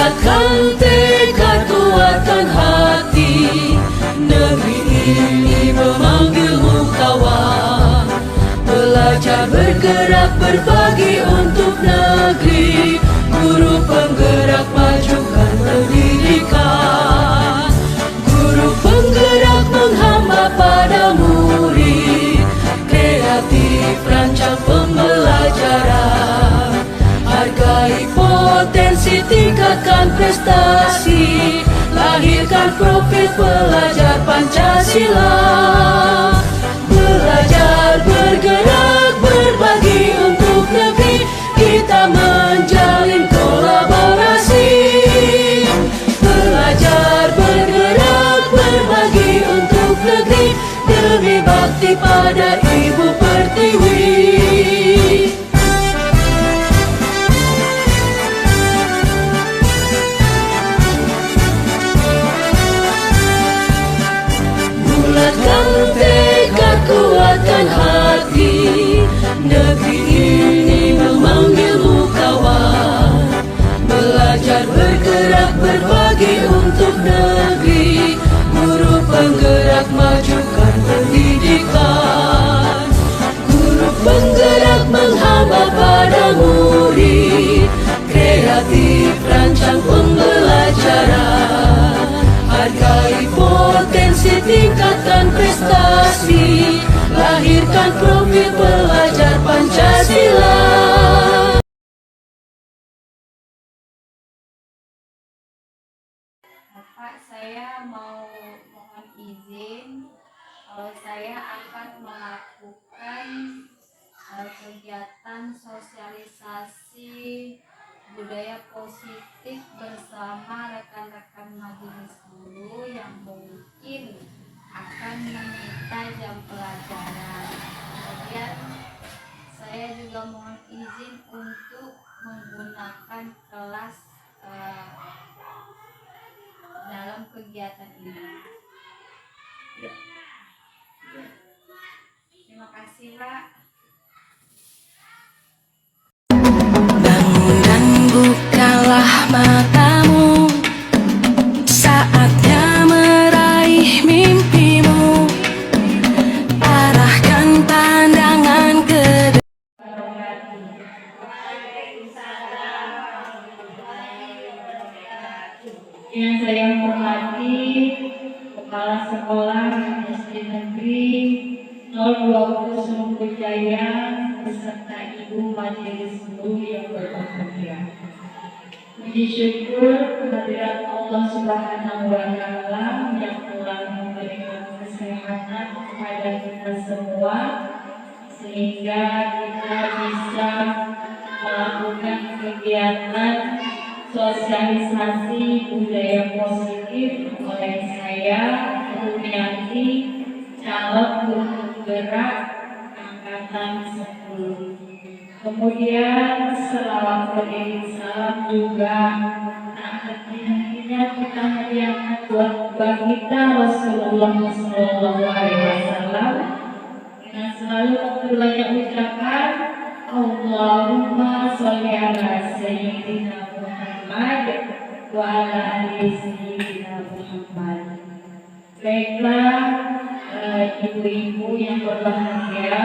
Bulatkan tekad, kuatkan hati. Negeri ini memanggilmu kawan. Belajar, bergerak, berbagi untuk negeri. Guru penggerak, majukan pendidikan. Guru penggerak menghamba pada murid. Kreatif, rancang pembelajaran. Hargai potensi, tingkatkan prestasi. Lahirkan profil pelajar Pancasila. Belajar, bergerak, berbagi untuk negeri. Kita menjalin kolaborasi. Belajar, bergerak, berbagi untuk negeri. Demi bakti pada Ibu Pertiwi. Bulatkan tekad, kuatkan hati. Negeri ini memanggilmu kawan. Belajar, bergerak, berbagi untuk negeri. Guru penggerak, majukan pendidikan. Guru penggerak menghamba pada murid. Kreatif, rancang pembelajaran. Hargai potensi, tingkatkan prestasi. Lahirkan profil pelajar Pancasila. Bapak, saya mau mohon izin kalau saya akan melakukan kegiatan sosialisasi budaya positif bersama rekan-rekan majelis guru yang mungkin akan menyita jam pelajaran. Kemudian saya juga mohon izin untuk menggunakan kelas dalam kegiatan ini. Terima kasih, Pak. Bangun dan bukalah matamu. Saatnya meraih mimpimu. Arahkan pandangan ke Yang saya hormati Kepala Sekolah SD Negeri 020 Sumber Jaya beserta Ibu Majelis Guru yang berbahagia. Puji syukur kehadirat Allah Subhanahu wa Ta'ala yang telah memberikan kesehatan kepada kita semua sehingga kita bisa melakukan kegiatan sosialisasi budaya positif oleh saya, Rumiati, calon guru penggerak angkatan 10. Kemudian selawat beriring salam juga tak henti-hentinya kita hadiahkan buat baginda Rasulullah SAW dengan selalu memperbanyak ucapan Allahumma sholli ala sayyidina Muhammad wa ala ali sayyidina Muhammad. Baiklah ibu-ibu yang berbahagia,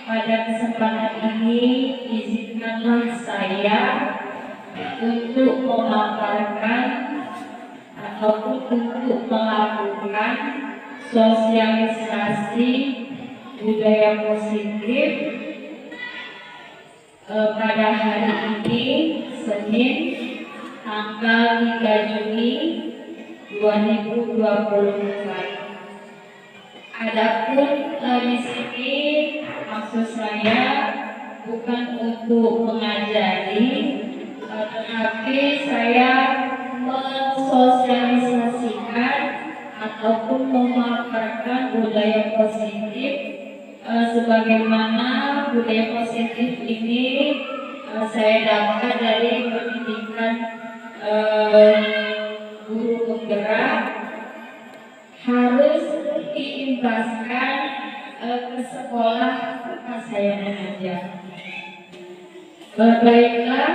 pada kesempatan ini izinkanlah saya untuk memaparkan ataupun untuk melakukan sosialisasi budaya positif pada hari ini Senin tanggal 3 Juni 2024. Adapun di sini maksud saya bukan untuk mengajari, tetapi saya mensosialisasikan ataupun memaparkan budaya positif, sebagaimana budaya positif ini saya dapat dari pendidikan guru penggerak, harus diimbaskan ke sekolah tempat saya mengajar. Baiklah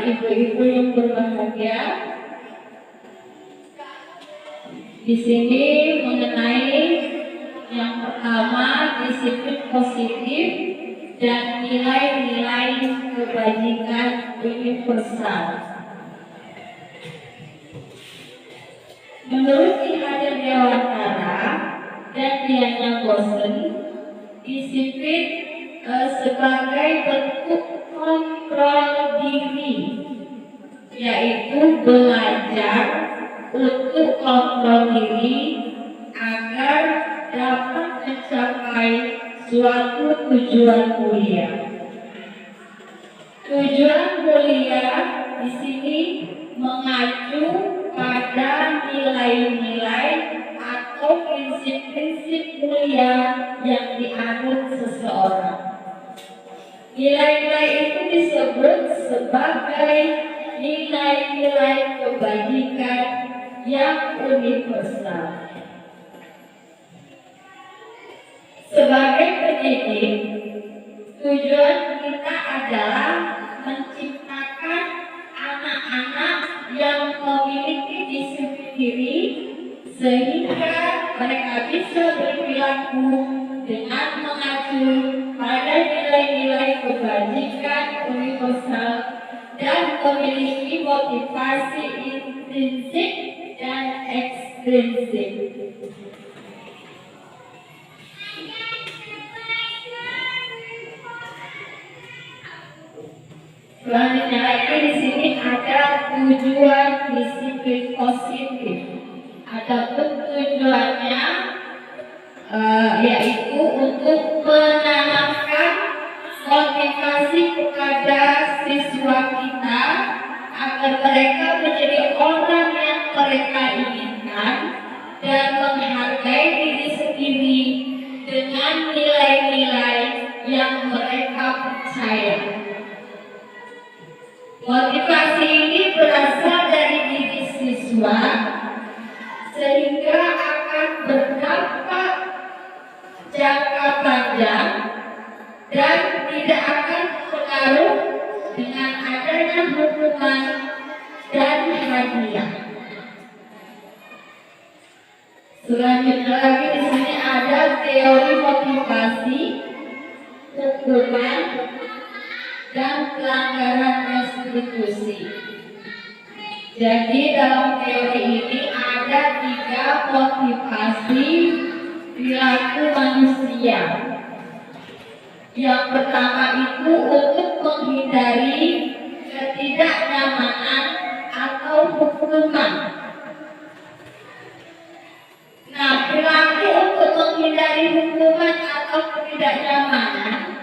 ibu-ibu yang berbahagia, di sini mengenai yang pertama disiplin positif dan nilai-nilai kebajikan universal. Menurut Ki Hajar Dewantara dan Diana Gosen, disiplin sebagai bentuk kontrol diri, yaitu belajar untuk kontrol diri agar dapat mencapai suatu tujuan mulia. Tujuan mulia di sini mengacu pada nilai-nilai atau prinsip-prinsip mulia yang dianut seseorang. Nilai-nilai itu disebut sebagai nilai-nilai kebajikan yang universal. Sebagai pendidik, tujuan kita adalah menciptakan anak-anak yang memiliki disiplin diri sehingga mereka bisa berperilaku dengan mengacu pada nilai-nilai kebajikan universal dan memiliki motivasi intrinsik dan ekstrinsik. Selanjutnya lagi di sini ada tujuan disiplin positif. Adapun tujuannya yaitu untuk menanamkan motivasi kepada siswa kita agar mereka menjadi orang yang mereka inginkan dan menghargai diri sendiri dengan nilai-nilai yang mereka percaya. Motivasi ini berasal dari diri siswa sehingga akan berdampak jangka panjang dan tidak akan berpengaruh dengan adanya hukuman dan hadiah. Selanjutnya lagi di sini ada teori motivasi, hukuman, dan pelanggaran restitusi. Jadi dalam teori ini ada 3 motivasi perilaku manusia. Yang pertama itu untuk menghindari ketidaknyamanan atau hukuman. Nah, perilaku untuk menghindari hukuman atau ketidaknyamanan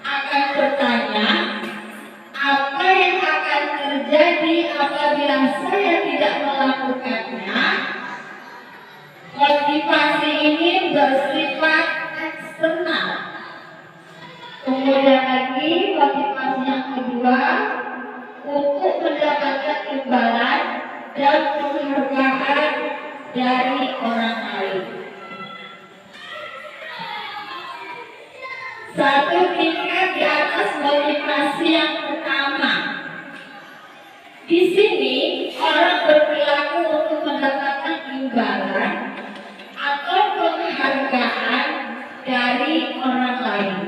akan bertanya, apa yang akan terjadi apabila saya tidak melakukannya? Motivasi ini bersifat eksternal. Kemudian lagi motivasi yang kedua untuk mendapatkan imbalan dan penghargaan dari orang lain. Satu tingkat di atas motivasi yang pertama. Di sini orang berperilaku untuk mendapatkan imbalan atau penghargaan dari orang lain.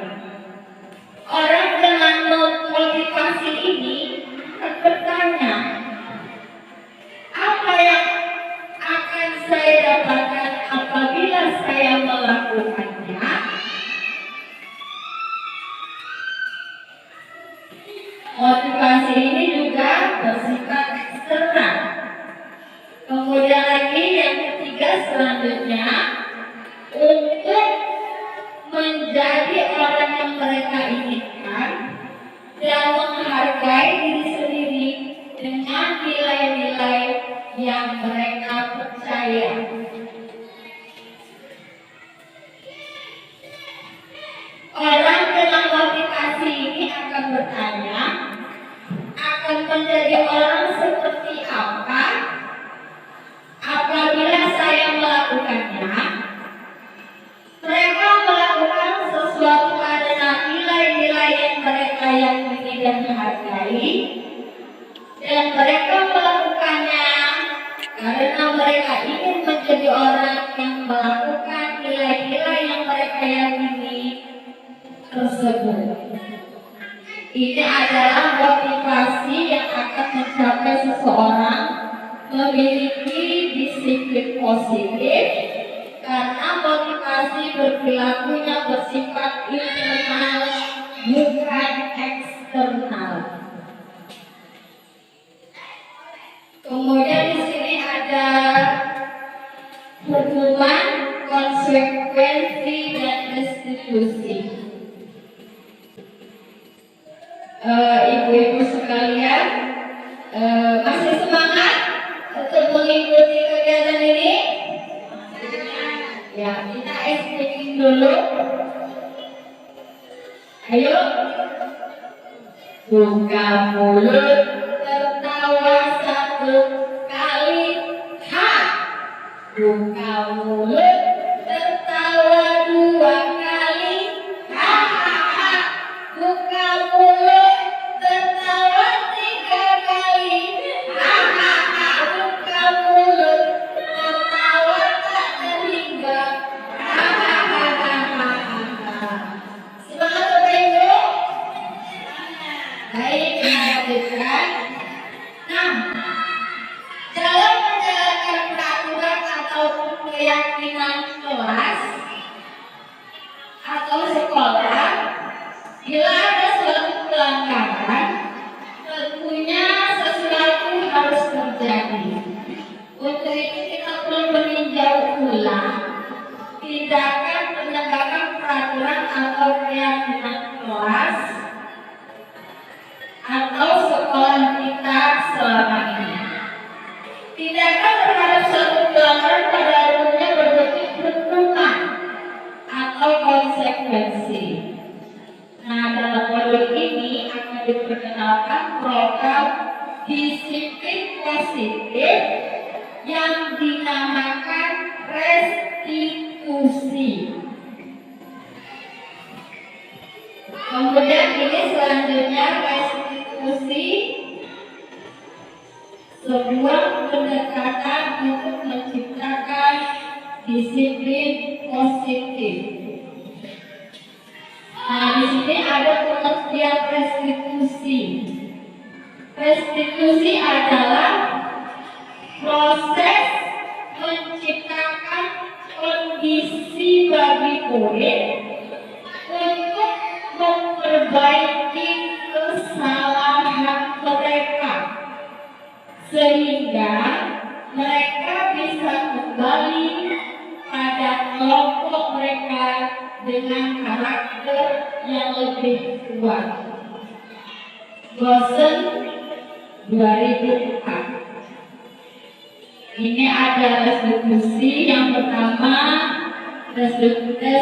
Orang dengan motivasi ini akan bertanya, apa yang akan saya dapatkan apabila saya melakukannya? Motivasi ini juga bersifat eksternal. Kemudian lagi yang ketiga selanjutnya, untuk menjadi orang yang mereka inginkan dan menghargai diri sendiri dengan nilai-nilai yang mereka percaya. Orang dengan motivasi ini akan bertanya, akan menjadi orang seperti apa apabila saya melakukannya? Mereka melakukan sesuatu karena nilai-nilai yang mereka yakini dan hargai, Ini adalah motivasi yang akan mencapai seseorang memiliki disiplin positif karena motivasi berperilakunya bersifat internal bukan eksternal. Kemudian di sini ada hukuman, konsekuensi, dan restitusi. Ibu-ibu sekalian, masih semangat untuk mengikuti kegiatan ini? Ya, kita STP dulu. Ayo, buka mulut, tertawa satu kali, ha. Buka mulut, tertawa dua kali, ha ha ha. Buka mulut, tertawa tiga kali, ha ha ha. Buka mulut, tertawa tak terhingga, ha ha ha ha ha. Semangat Bapak Ibu. Baik, kita lanjutkan. Nah, dalam menjalankan peraturan ataupun keyakinan kelas atau sekolah, bila ada suatu pelanggaran, tentunya sesuatu harus terjadi. Untuk itu kita perlu meninjau ulang tindakan penegakan peraturan atau keyakinan kelas atau sekolah kita selama ini. Tindakan terhadap suatu pelanggaran pada umumnya berbentuk hukuman atau konsekuensi. Nah, dalam modul ini akan diperkenalkan program disiplin positif yang dinamakan restitusi. Kemudian ini selanjutnya restitusi, sebuah pendekatan untuk menciptakan disiplin positif. Nah, di sini ada pengertian restitusi. Restitusi adalah proses menciptakan kondisi bagi murid untuk memperbaiki kesalahan mereka sehingga mereka bisa kembali pada kelompok mereka dengan karakter yang lebih kuat. Gosen 2004. Ini ada restitusi. Yang pertama, restitusi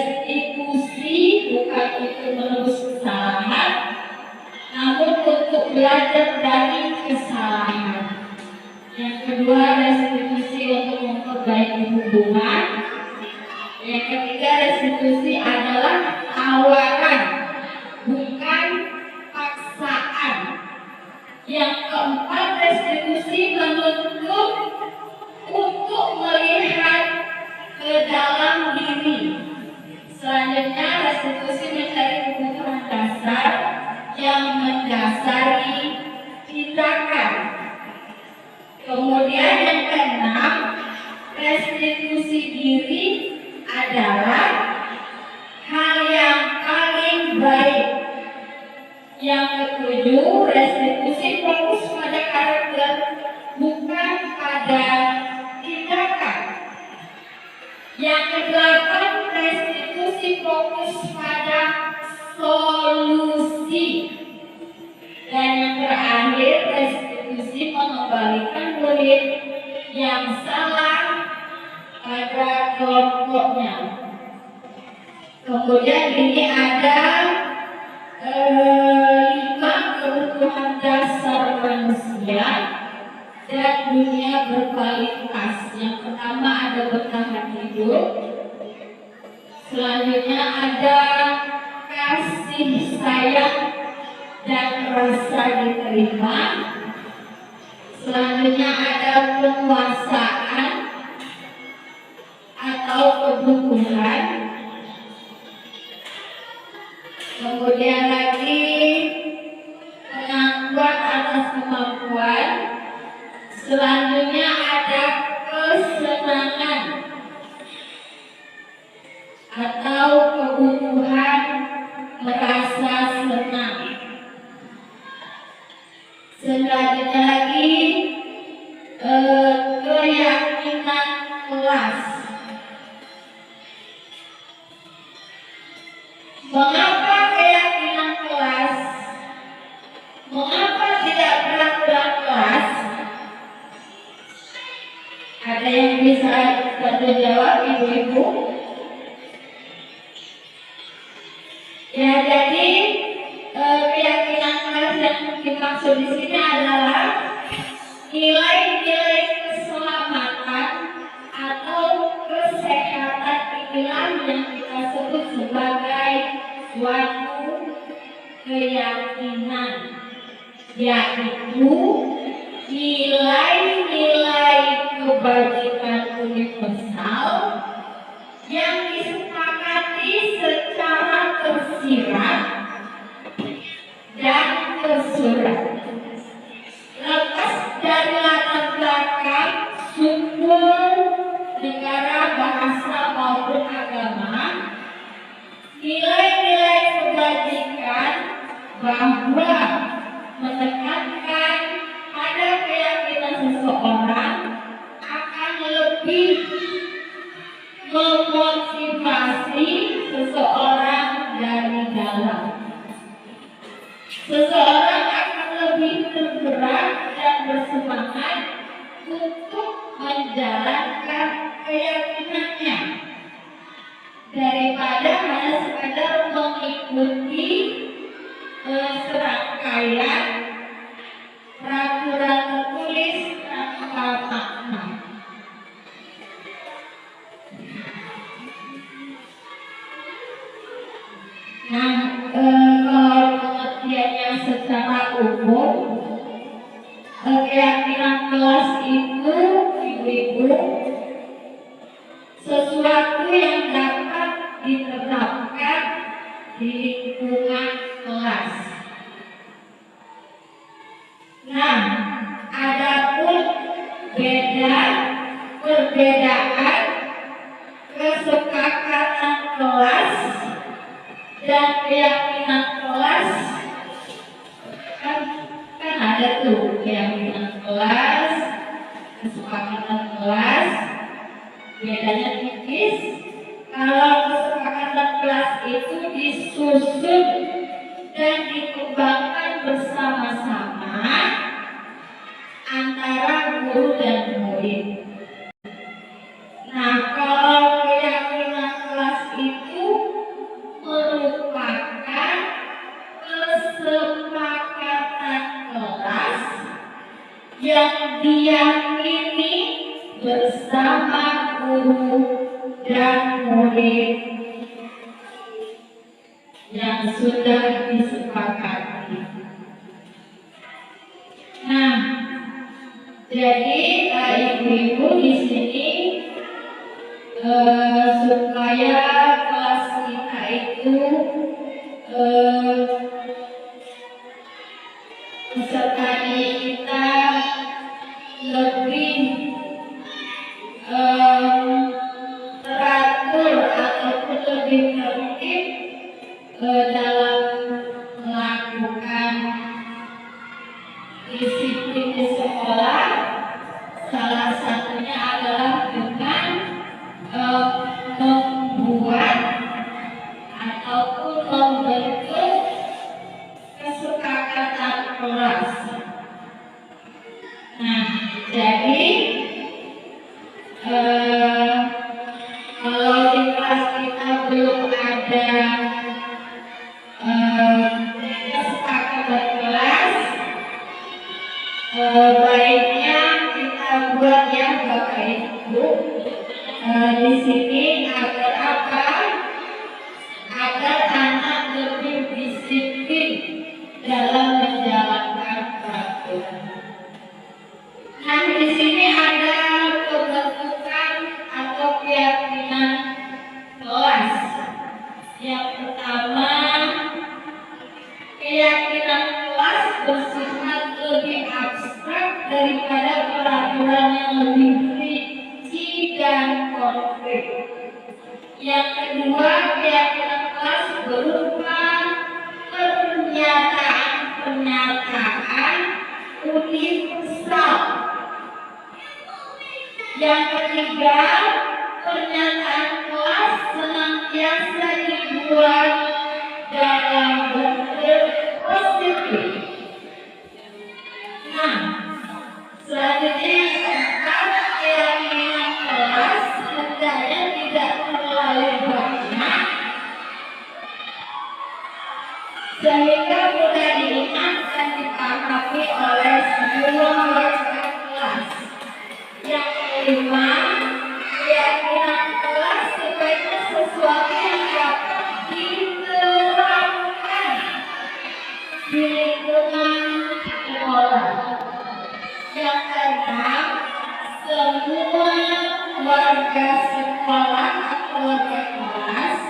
bukan itu menebus kesalahan, namun untuk belajar dari kesalahan. Yang kedua, restitusi untuk memperbaiki hubungan. Yang ketiga, restitusi adalah tawaran, bukan paksaan. Yang keempat, restitusi menuntut untuk melihat ke dalam diri. Selanjutnya, restitusi mencari kebutuhan dasar yang mendasari tindakan. Kemudian yang keenam, restitusi diri adalah hal yang paling baik. Yang ketujuh, restitusi fokus pada karakter, bukan pada tindakan. Yang kedelapan, restitusi fokus pada solusi. Dan yang terakhir, restitusi mengembalikan murid yang salah pada kelompoknya. Kemudian ini ada 5 kebutuhan dasar manusia dan dunia berkualitas. Yang pertama ada bertahan hidup. Selanjutnya ada kasih sayang dan rasa diterima. Selanjutnya ada penguasaan atau kebutuhan. Kemudian lagi Selanjutnya lagi keyakinan kelas. Mengapa keyakinan kelas? Mengapa tidak peraturan kelas? Ada yang bisa bantu jawab, ibu-ibu? Ya, jadi keyakinan kelas yang dimaksud di sini adalah nilai-nilai keselamatan atau kesehatan, inilah yang kita sebut sebagai suatu keyakinan, yaitu nilai-nilai kebajikan universal yang disepakati secara tersirat dan tersurat, lepas dari latar belakang sumber negara, bahasa maupun agama. Nilai-nilai kebajikan bahwa menekankan pada keyakinan seseorang akan lebih memotivasi seseorang dari dalam. Seseorang akan lebih tergerak dan bersemangat untuk menjalankan keyakinannya daripada hanya sekadar mengikuti serangkaian peraturan tertulis tanpa makna. Nah, kalau pengertiannya secara umum, keyakinan kelas itu, ibu-ibu, sesuatu yang dapat diterapkan di lingkungan kelas. Nah, adapun perbedaan kesepakatan kelas dan keyakinan kelas, kan ada tuh keyakinan kelas, kesepakatan kelas, bedanya tipis. Kalau kesepakatan kelas itu disusun dan dikembangkan bersama-sama antara guru dan murid. Nah, kalau keyakinan kelas itu merupakan kesepakatan kelas yang diyakini bersama guru dan murid yang sudah disepakati. Nah, jadi ibu-ibu di sini supaya kelas kita itu peserta didik kita lebih teratur ataupun lebih tertib dalam melakukan disiplin di sekolah. Salah satunya adalah dengan membuat ataupun membentuk kesepakatan kelas. Nah, jadi kalau di kelas kita belum ada kesepakatan kelas, baiknya kita buat ya Bapak Ibu di sini agar apa? Agar anak lebih disiplin dalam menjalankan peraturan. Nah, di sini ada pembentukan atau keyakinan kelas. Yang pertama, keyakinan kelas bersifat lebih abstrak daripada peraturan yang lebih rinci dan konkret. Yang kedua, keyakinan kelas berupa pernyataan-pernyataan universal. Yang ketiga, pernyataan kelas senantiasa dibuat dalam bentuk positif. Nah, selanjutnya yang keempat, keyakinan kelas hendaknya tidak terlalu banyak sehingga mudah diingat dan dipahami oleh semua warga kelas. Yang kelima, keyakinan kelas sebaiknya sesuatu yang dapat diterapkan di lingkungan sekolah. Yang keenam, semua warga sekolah atau warga kelas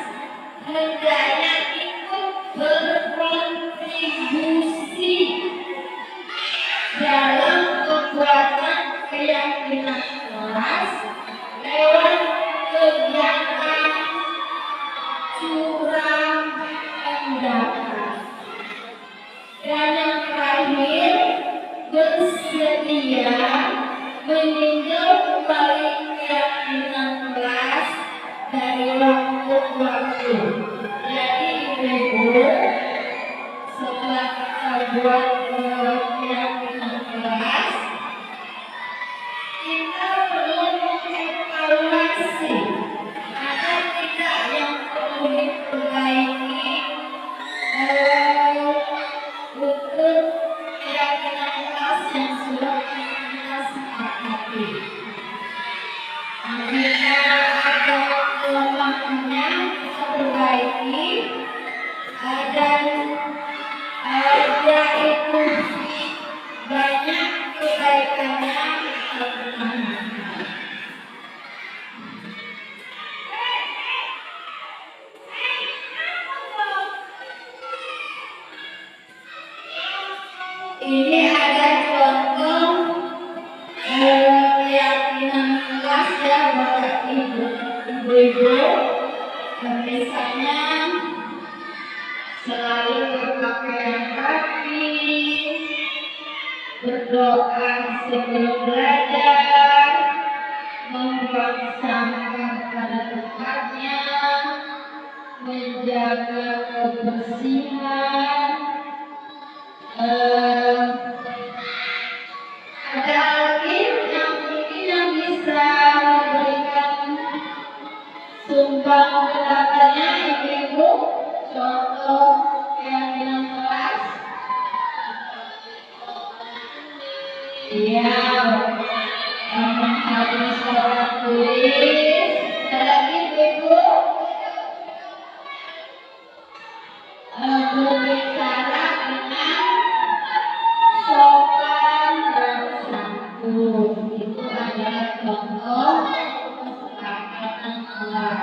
hendaknya ikut berkontribusi dalam pembuatan keyakinan kelas lewat kegiatan curang pendapat. Dan yang terakhir, bersedia meninjau kembali keyakinan kelas dari waktu ke waktu. Jadi ibu-ibu, setelah kita buat keyakinan kelas, kita perlu mengevaluasi ada tidak yang perlu diperbaiki untuk keyakinan kelas yang sudah kita sepakati. Jika ada kelemahannya kita perbaiki, dan yaitu banyak kebaikannya kita pertahankan. Ini ada contoh keyakinan kelas ya Bapak Ibu. Misalnya selalu berpakaian rapi, berdoa sebelum belajar, membuang sampah pada tempatnya, menjaga kebersihan. Ada lagi yang mungkin yang bisa memberikan sumpah pendapatnya ibu-ibu, contoh keyakinan kelas. Iya, harus sholat tulis. Ada lagi ibu-ibu, berbicara dengan sopan dan santun. Itu adalah contoh kesepakatan kelas.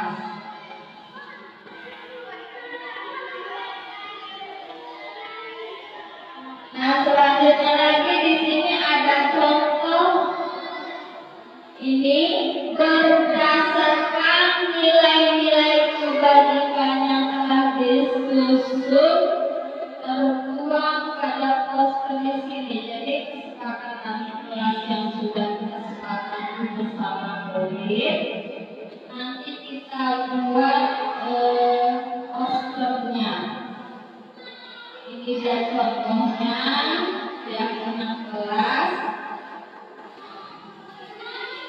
Nah, selanjutnya lagi di sini ada contoh ini berdasarkan nilai-nilai kebajikan yang telah disusun tertuang pada poster di sini. Jadi kesepakatan kelas yang sudah kita sepakati bersama murid, nanti kita buat posternya. Ini dia contohnya keyakinan kelas.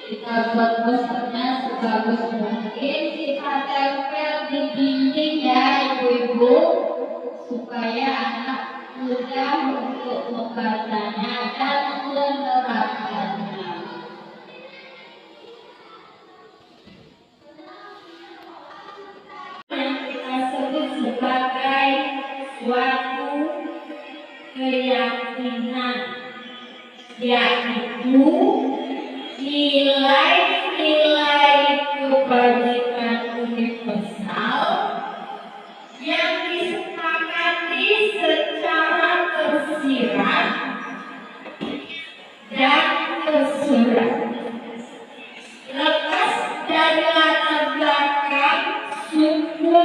Kita buat posternya sebagus mungkin, kita tempel di dinding ya ibu-ibu, supaya anak mudah untuk membacanya dan menerapkannya. Yang kita sebut sebagai suatu keyakinan, yaitu nilai-nilai kebajikan universal yang disepakati secara tersirat dan tersurat, lepas dari latar belakang suku,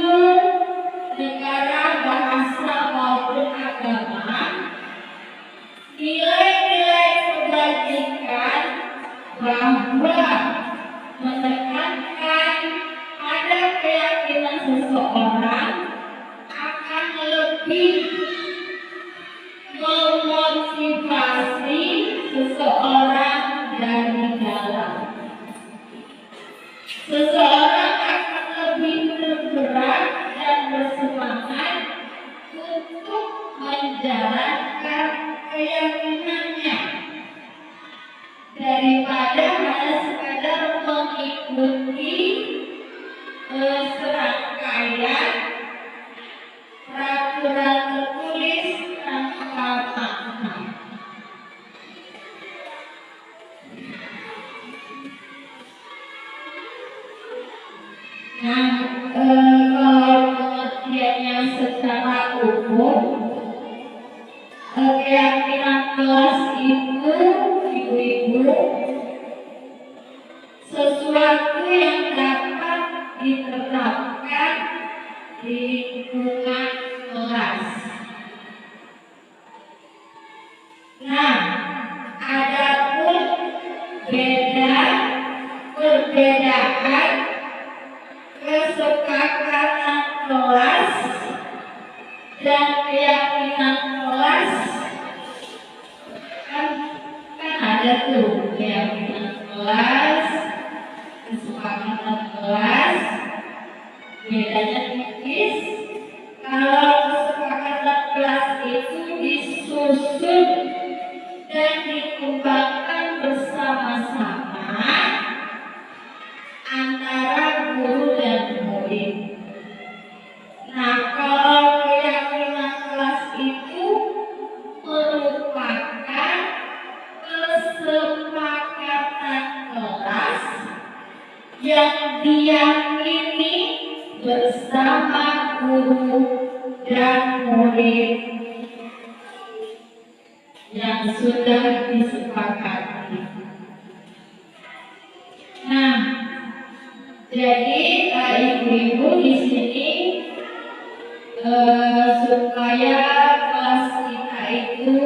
negara, bahasa maupun agama. Nilai-nilai bahwa menekankan pada keyakinan seseorang akan lebih memotivasi seseorang dari dalam. Seseorang akan lebih tergerak dan bersemangat untuk menjalankan keyakinannya daripada hanya sekadar mengikuti serangkaian peraturan tertulis tanpa makna. Nah, kalau pengertiannya secara umum, keyakinan kelas itu, ibu-ibu, sesuatu yang dapat diterapkan di lingkungan kelas. Nah, adapun perbedaan kesepakatan kelas dan keyakinan kelas kan ada tuh keyakinan kelas, kesepakatan kelas, bedanya tipis. Kalau kesepakatan kelas itu disusun dan dikembangkan bersama-sama antara guru dan murid. Nah, kalau keyakinan kelas itu merupakan kesepakatan kelas yang diyakini bersama guru dan murid yang sudah disepakati. Nah, jadi ibu-ibu di sini supaya kelas kita itu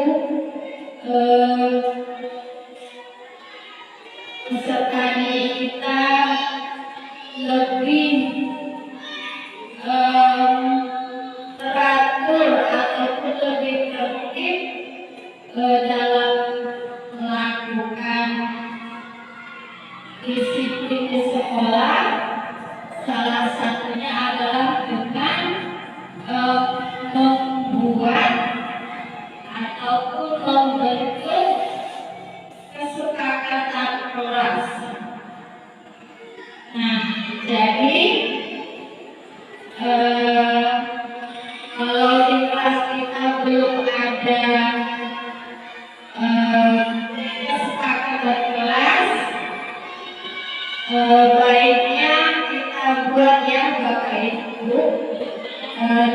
peserta didik kita lebih teratur ataupun lebih tertib dalam melakukan disiplin di sekolah. Salah satunya adalah dengan membuat ataupun membentuk kesepakatan kelas. Nah, jadi kalau di kelas kita belum ada kesepakatan kelas, baiknya kita buat ya Bapak Ibu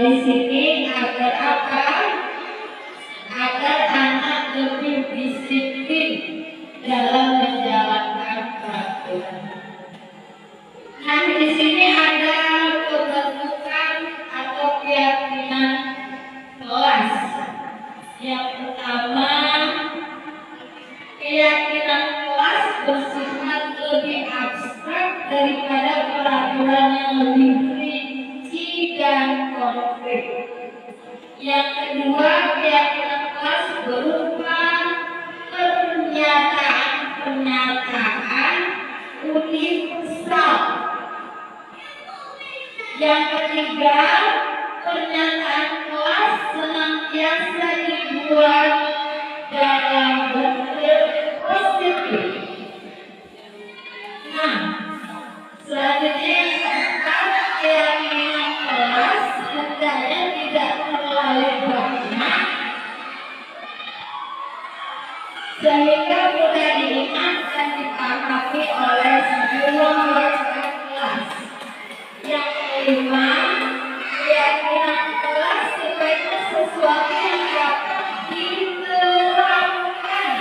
di sini agar apa? Agar anak lebih disiplin dalam menjalankan peraturan. Nah, di sini ada pembentukan atau keyakinan kelas. Yang pertama, keyakinan kelas bersifat lebih abstrak daripada peraturan yang lebih rinci dan konkret. Yang kedua, keyakinan kelas berupa pernyataan universal. Yang ketiga, pernyataan kelas senantiasa dibuat dalam bentuk positif. Nah, selanjutnya yang keempat, keyakinan kelas hendaknya tidak terlalu banyak sehingga mudah diingat dan dipahami oleh semua warga kelas. Yang kelima, keyakinan kelas sebaiknya sesuatu yang dapat diterapkan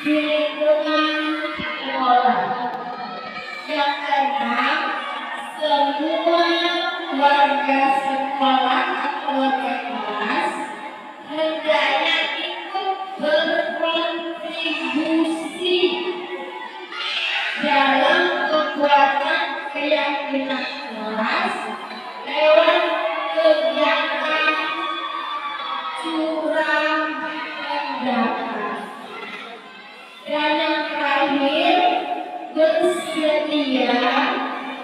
di lingkungan sekolah. Yang keenam, semua warga sekolah atau warga kelas hendaknya ikut berkontribusi keyakinan kelas lewat kegiatan curang pendapat. Dan yang terakhir, bersedia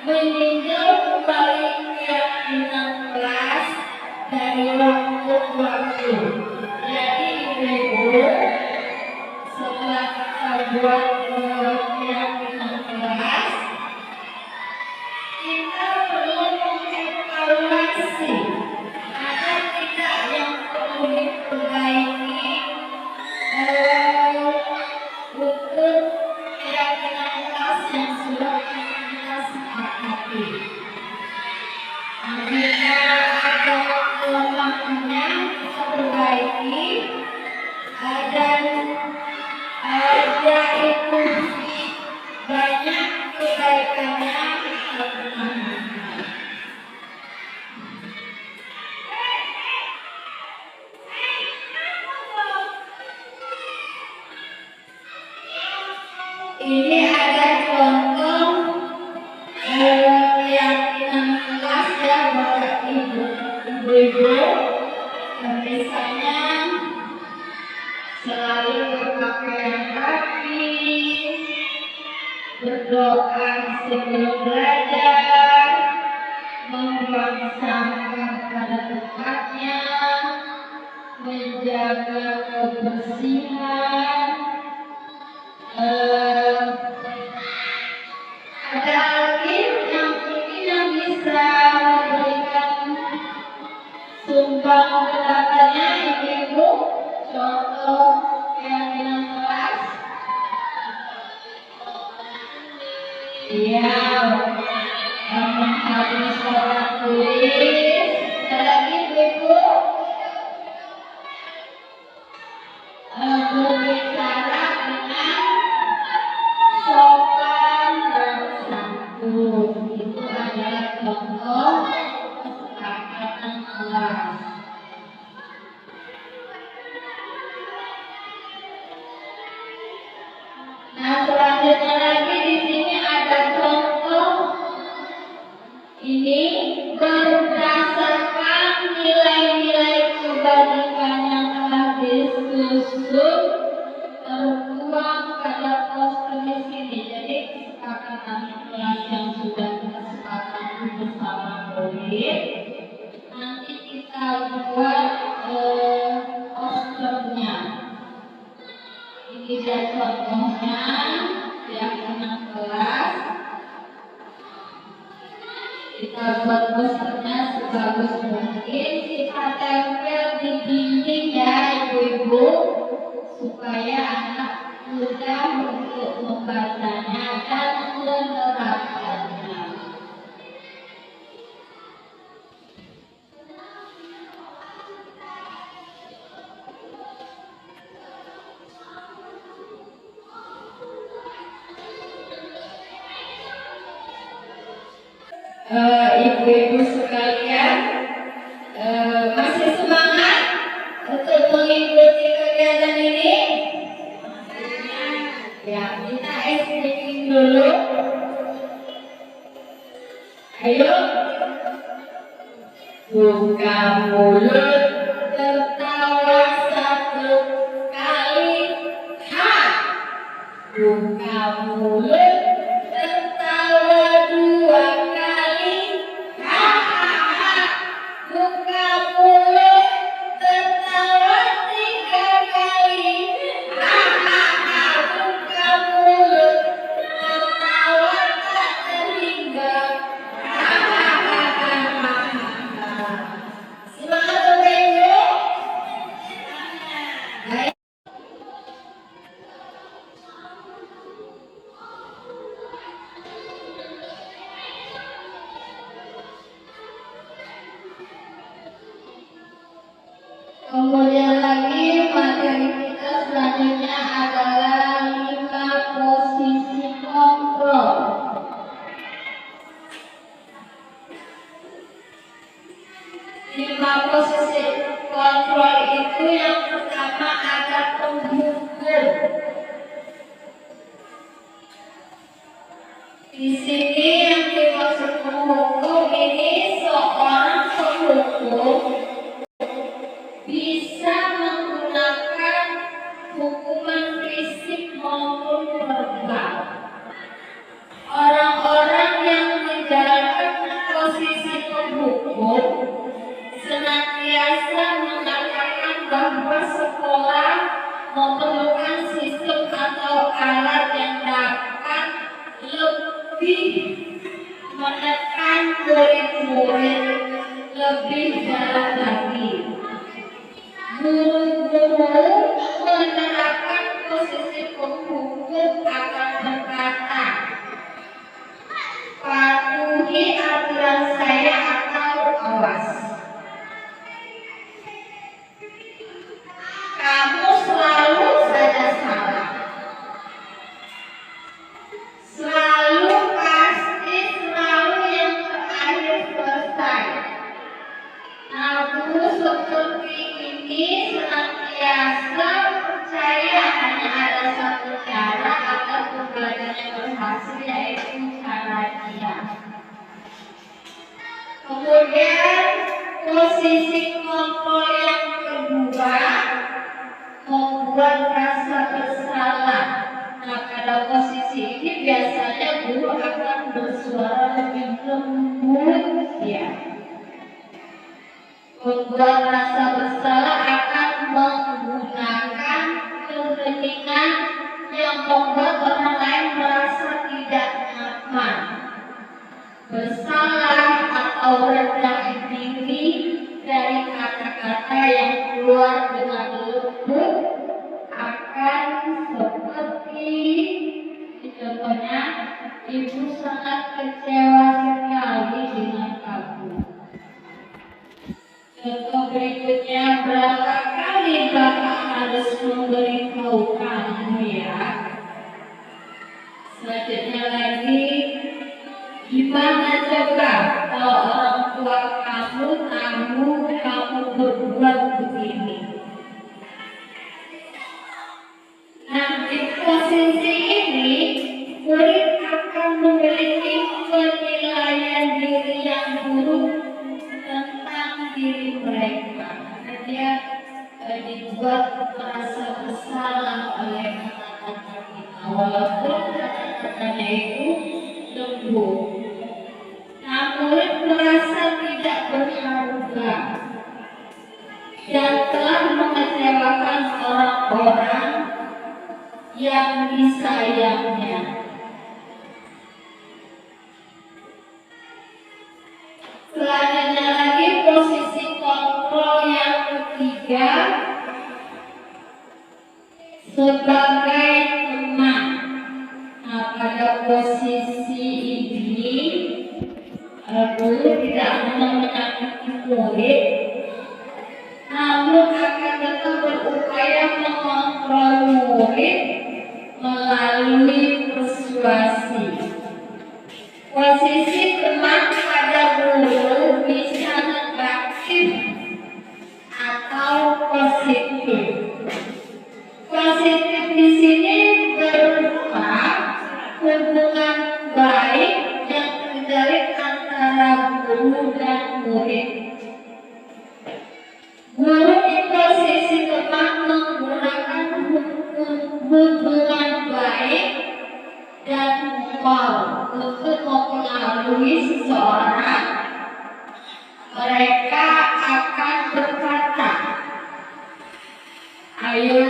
meninjau kembali keyakinan kelas dari waktu ke waktu. Jadi ibu-ibu, setelah kita buat keyakinan kelas, kita perlu mengevaluasi ada tidak yang perlu diperbaiki untuk keyakinan kelas yang sudah kita sepakati. Jika ada kelemahannya kita perbaiki, dan ada itu banyak kebaikannya kita pertahankan. Ini ada contoh keyakinan kelas ya Bapak Ibu. Misalnya selalu berpakaian rapi, berdoa sebelum belajar, membuang sampah pada tempatnya, menjaga kebersihan. Ada lagi yang mungkin bisa memberikan sumbang pendapatnya ibu, contoh keyakinan kelas. Iya, memahami sholat tulis. Ada lagi ibu, berbicara dengan sopan dan santun. Itu adalah contoh kesepakatan kelas. Nah, selanjutnya lagi di sini ada contoh ini berdasarkan nilai-nilai kebajikan yang telah disusun tertuang pada poster di sini. Jadi kesepakatan kelas yang sudah kita sepakati bersama murid, nanti kita buat posternya. Ini dia contohnya keyakinan kelas. Kita buat posternya sebagus mungkin, kita tempel di dinding ya ibu-ibu, supaya anak mudah untuk membacanya dan menerapkannya. Ibu-ibu sekalian, masih semangat untuk mengikuti kegiatan ini? Ya, kita speaking dulu. Ayo, buka mulut, tertawa satu kali, ha. Buka mulut, tertawa dua kali, ha ha ha. Buka mulut, tertawa tiga kali, ha ha ha. Buka mulut, tertawa tak terhingga, ha ha ha ha ha. Semangat ibu. Kemudian lagi materi kita selanjutnya adalah 5 posisi kontrol. Lima posisi kontrol itu yang pertama ada penghukum. Di sini yang dimaksud penghukum bahwa sekolah memerlukan sistem atau alat yang dapat lebih menekan murid-murid lebih dalam lagi. Guru-guru menerapkan posisi penghukum akan berkata, patuhi aturan saya atau awas. Kamu selalu saja salah. Selalu pasti, selalu yang terakhir selesai. Aku seperti ini senantiasa percaya hanya ada satu cara agar pembelajaran berhasil, yaitu cara dia. Kemudian posisi kontrol yang kedua membuat rasa bersalah. Nah, pada posisi ini biasanya guru akan bersuara lebih lembut ya. Membuat rasa bersalah akan menggunakan keheningan yang membuat orang lain merasa tidak nyaman. Bersalah atau rendah diri dari kata-kata yang keluar dengan lembut akan seperti contohnya, ibu sangat kecewa sekali dengan kamu. Contoh berikutnya, berapa kali Bapak harus memberitahu kamu ya? Selanjutnya lagi, gimana coba kalau orang tua kamu tahu kamu berbuat begini? Nah, di posisi ini murid akan memiliki penilaian diri yang buruk tentang diri mereka. Dia dibuat merasa bersalah oleh kata-kata kita, walaupun kata-katanya itu lembut. Nah, murid merasa tidak berharga dan telah mengecewakan orang-orang yang disayangnya. Selanjutnya lagi posisi kontrol yang ketiga sebagai teman. Nah, pada posisi ini guru tidak hanya menyakiti murid, namun akan tetap berupaya mengontrol murid melalui persuasi. Posisi teman pada guru bisa negatif atau positif. Positif di sini berupa hubungan baik yang terjalin antara guru dan murid. Guru di posisi teman menggunakan hubungan baik dan mau untuk mempengaruhi seseorang. Mereka akan berkata, ayo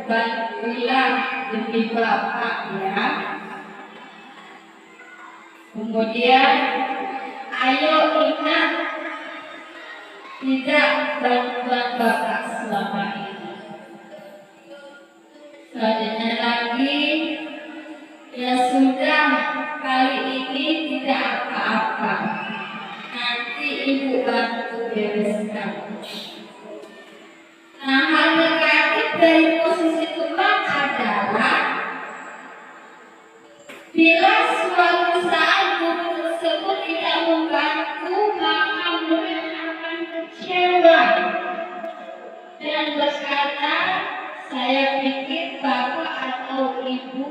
bantulah demi Bapak ya. Kemudian ayo ingat tidak bantuan Bapak selama ini. Selanjutnya lagi, ya sudah, kali ini tidak apa-apa. Nanti Ibu bantu bereskan. Nah, hal negatif dari posisi teman adalah bila suatu saat guru tersebut tidak membantu, maka murid akan kecewa dan berkata, saya pikir Bapak atau Ibu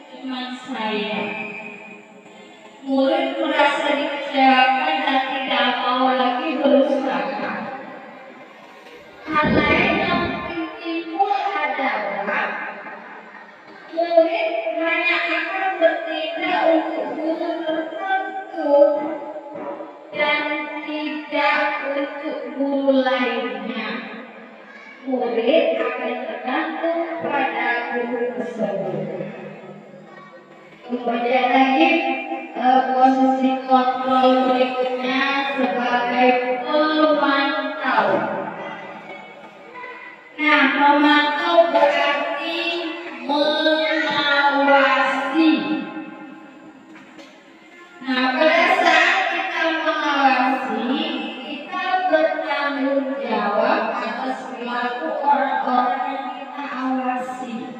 teman saya. Murid merasa dikecewakan dan tidak mau lagi berusaha. Hal lain yang timbul adalah murid hanya akan bertindak untuk guru tertentu dan tidak untuk guru lainnya. murid akan tergantung pada guru tersebut. Kemudian lagi posisi kontrol berikutnya sebagai pemantau. Nah, memantau berarti mengawasi. Nah, pada saat kita mengawasi, kita bertanggung jawab atas perilaku orang-orang yang kita awasi.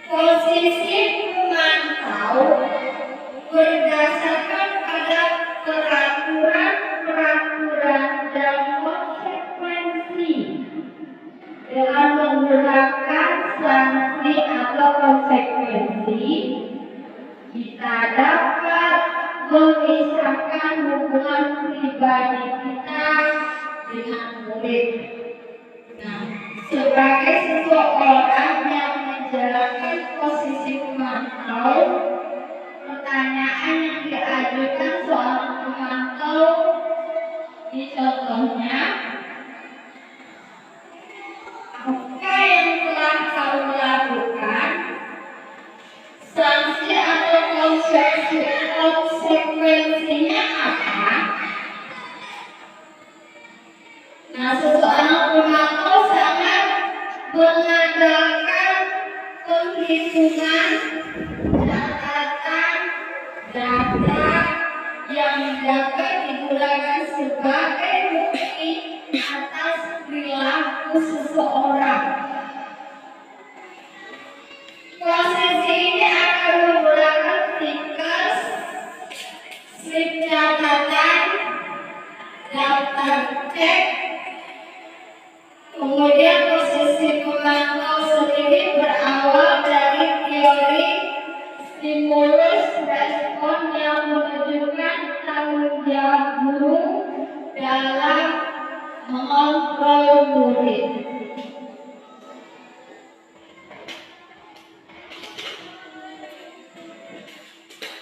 Posisi memantau berdasarkan pada peraturan dan konsekuensi dengan menggunakan sanksi atau konsekuensi. Kita dapat memisahkan hubungan pribadi kita dengan murid. Nah, sebagai seseorang yang menjalankan posisi pemantau, pertanyaan yang diajukan seorang pemantau di contohnya, apa yang telah kau lakukan? Sanksi atau konsekuensinya apa? Nah, seseorang pemantau sangat mengandalkan penghitungan catatan data yang dapat digunakan sebagai bukti atas perilaku seseorang. Posisi ini akan menggunakan stiker, slip catatan, daftar cek. Kemudian posisi pemantau sendiri berawal dari teori stimulus respon yang menunjukkan tanggung jawab guru dalam mengontrol murid.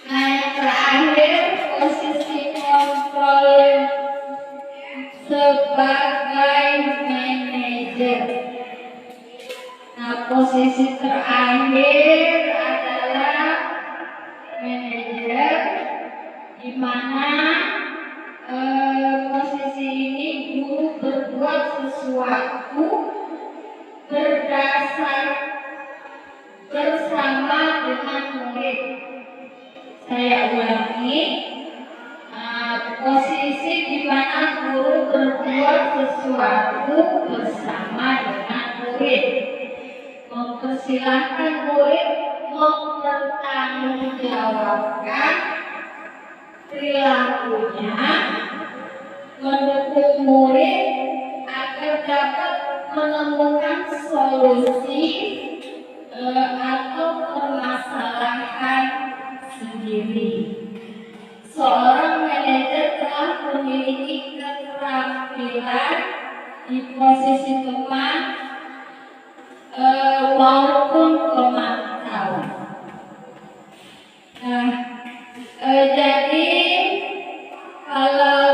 Nah, yang terakhir posisi kontrol sebagai manajer. Nah, posisi terakhir adalah manajer, di mana posisi ini guru berbuat sesuatu berdasar bersama dengan murid. Saya ulangi, posisi di mana guru berbuat sesuatu bersama dengan murid, mempersilahkan murid mempertanggungjawabkan perilakunya, mendukung murid agar dapat menemukan solusi atau permasalahan sendiri. Seorang manajer telah memiliki keterampilan di posisi teman maupun pemantau. Nah, jadi kalau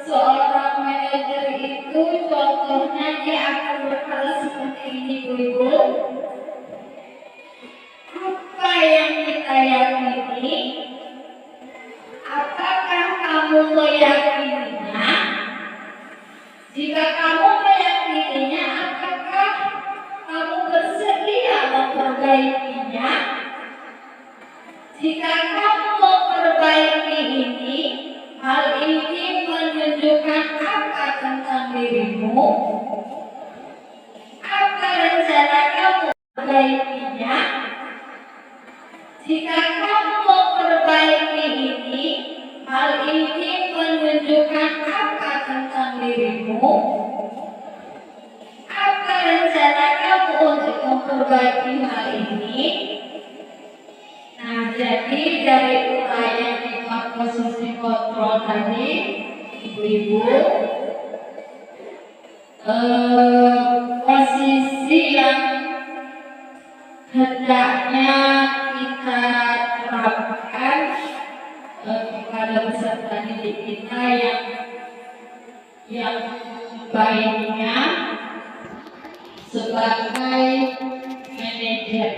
seorang manajer itu contohnya dia akan berkata seperti ini, ibu-ibu. Apa yang kita yakini? Apakah kamu meyakininya? Jika kamu meyakininya, apakah kamu bersedia memperbaikinya? Jika kamu memperbaiki ini, hal ini menunjukkan apa tentang dirimu? Apa rencana kamu memperbaikinya? Jika kamu memperbaiki ini, hal ini menunjukkan apa tentang dirimu? Apa rencana kamu untuk memperbaiki hal ini? Nah, jadi dari uraian 5 posisi kontrol tadi, ibu-ibu, posisi yang hendaknya kita terapkan kepada peserta didik kita yang baiknya sebagai manajer.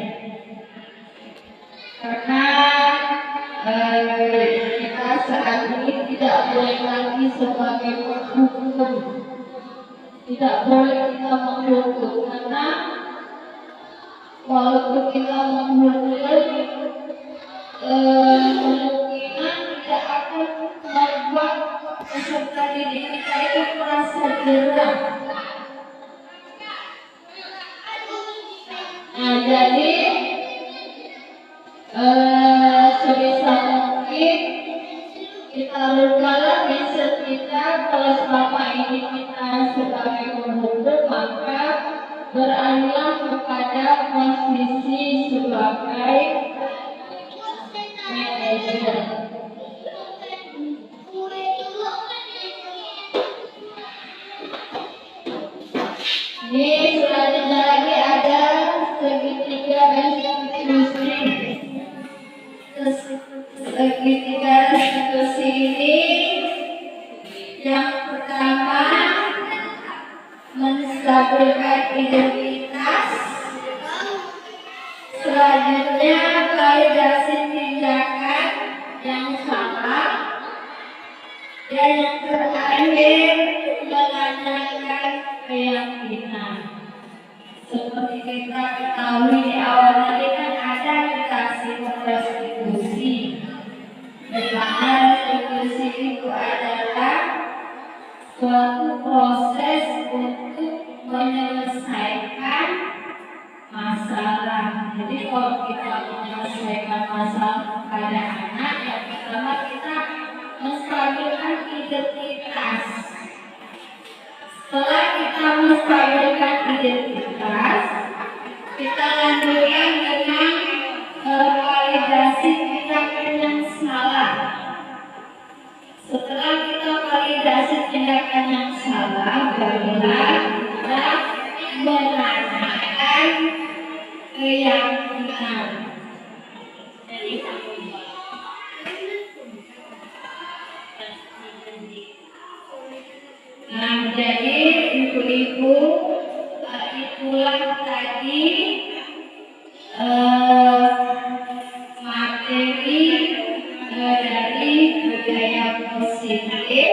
Karena kita saat ini tidak boleh lagi sebagai penghukum, tidak boleh kita menghukum, karena walaupun kita menghukum, kemungkinan tidak akan membuat peserta didik kita itu merasa jerah. Nah, jadi sebisa mungkin kita rubahlah mindset kita. Kalau selama ini kita sebagai penghukum, maka beralihlah kepada posisi sebagai manajer. Ini selanjutnya lagi ada segitiga restitusi. Segitiga restitusi ini yang pertama menstabilkan identitas, selanjutnya validasi tindakan yang salah, dan yang terakhir menanyakan keyakinan. Seperti kita ketahui di awal tadi kan ada dikasih restitusi, di mana restitusi itu adalah suatu proses untuk menyelesaikan masalah. Jadi kalau kita menyelesaikan masalah pada anak, yang pertama kita menstabilkan identitas. Setelah kita menstabilkan identitas, kita lanjutkan dengan validasi tindakan yang salah. Setelah kita validasi tindakan yang salah, barulah kita menanyakan keyakinan. Nah, jadi ibu-ibu, itulah tadi materi dari budaya positif.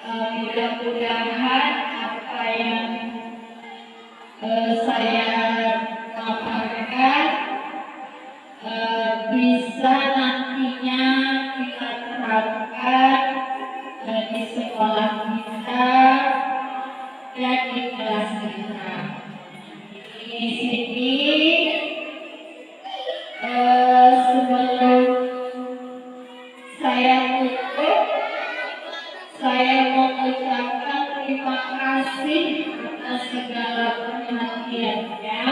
Mudah-mudahan apa yang saya paparkan bisa nantinya kita terapkan di sekolah kita dan di kelas kita. Di sini sebelum saya tutup, saya mengucapkan terima kasih atas segala perhatiannya.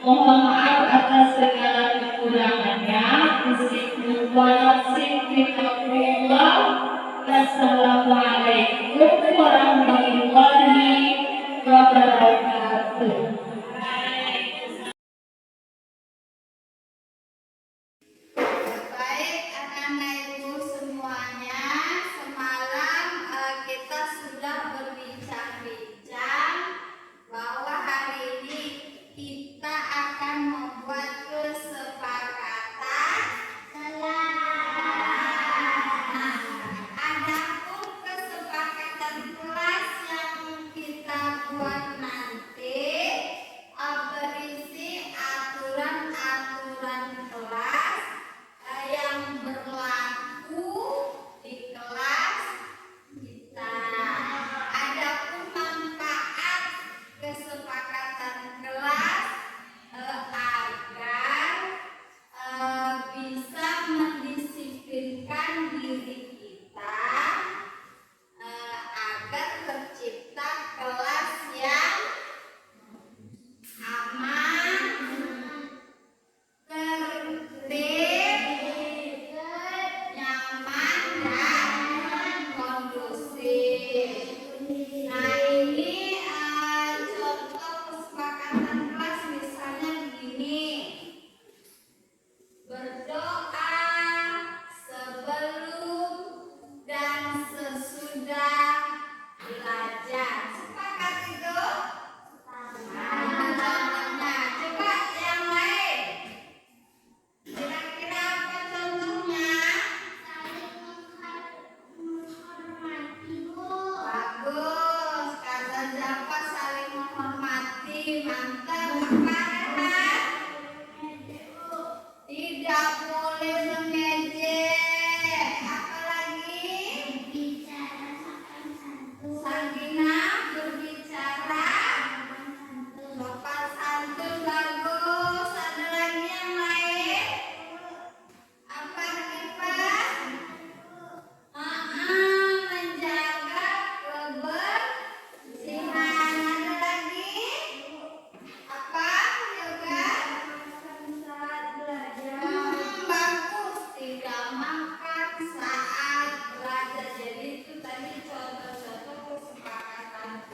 Mohon maaf atas segala kekurangannya. Wassalamualaikum warahmatullahi wabarakatuh. Baik, anak-anak ibu semuanya, semalam kita sudah berbincang-bincang bahwa hari ini kita akan membuat kesepakatan. Adapun kesepakatan kelas yang kita buat nanti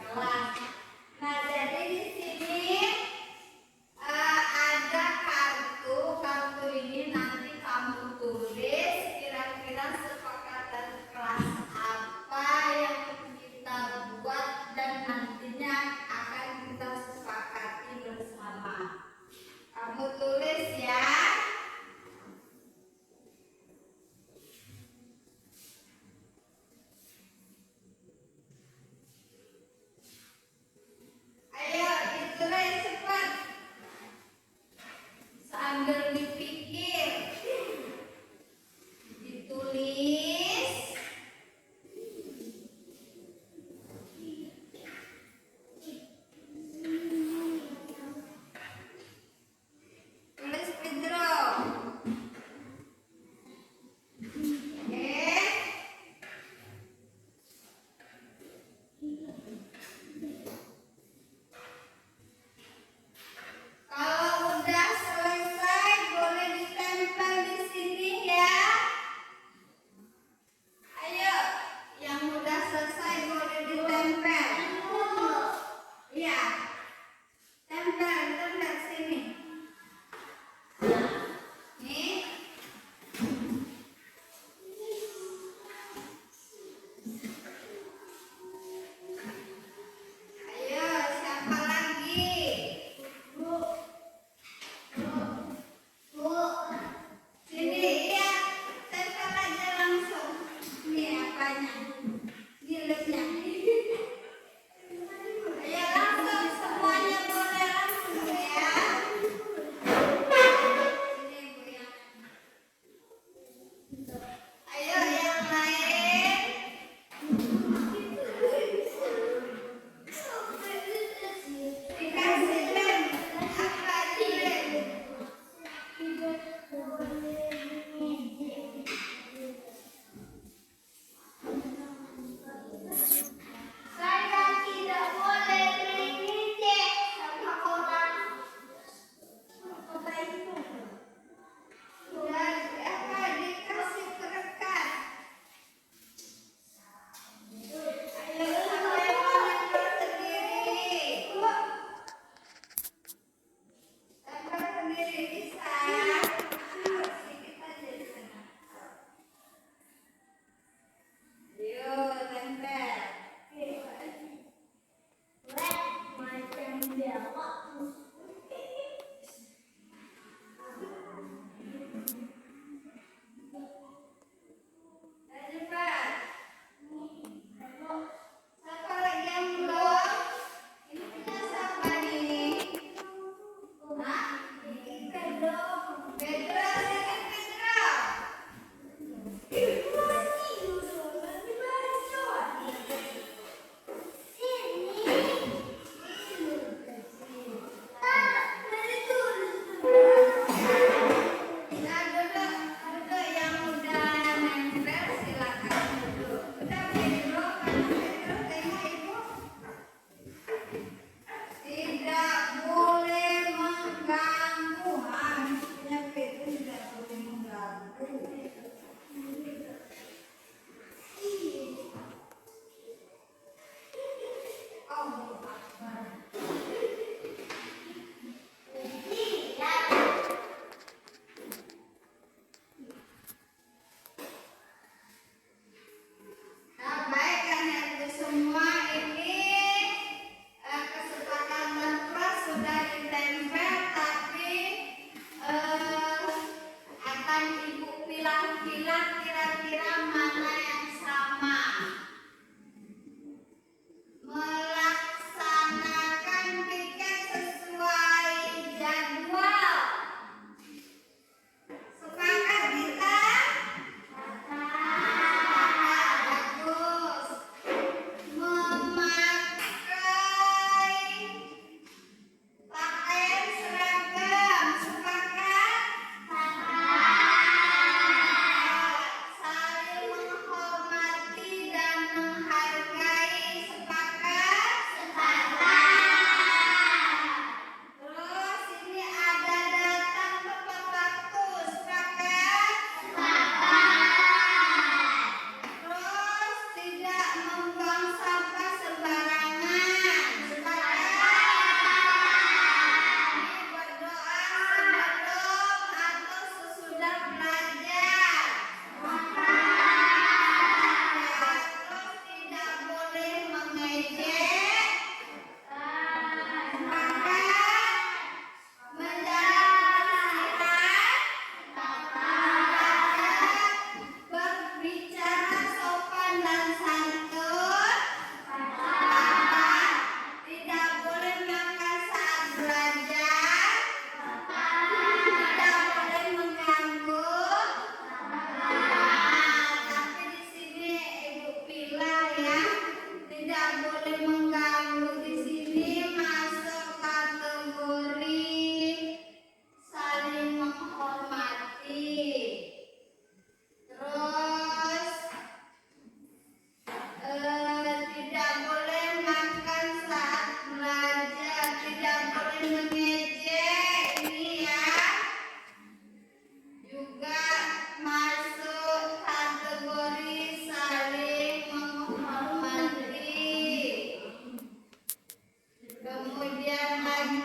kelas. Nah, jadi di sini ada kartu ini nanti kamu tulis kira-kira sepakatan kelas apa yang kita buat dan nantinya akan kita sepakati bersama. Kamu tulis ya.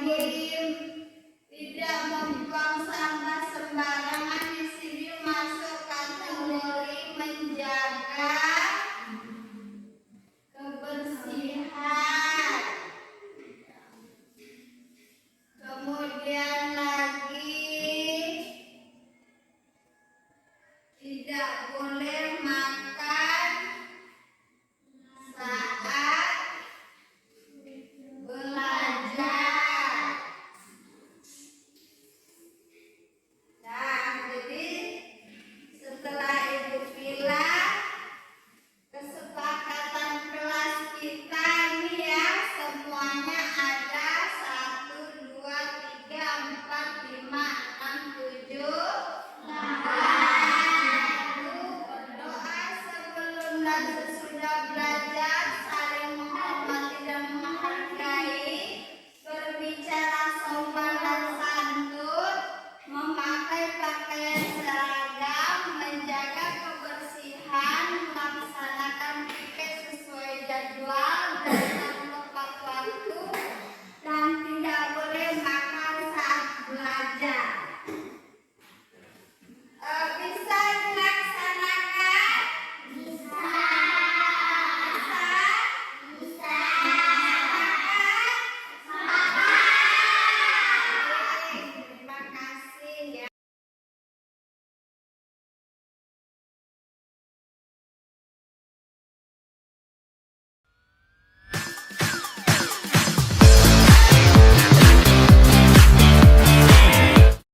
mengirim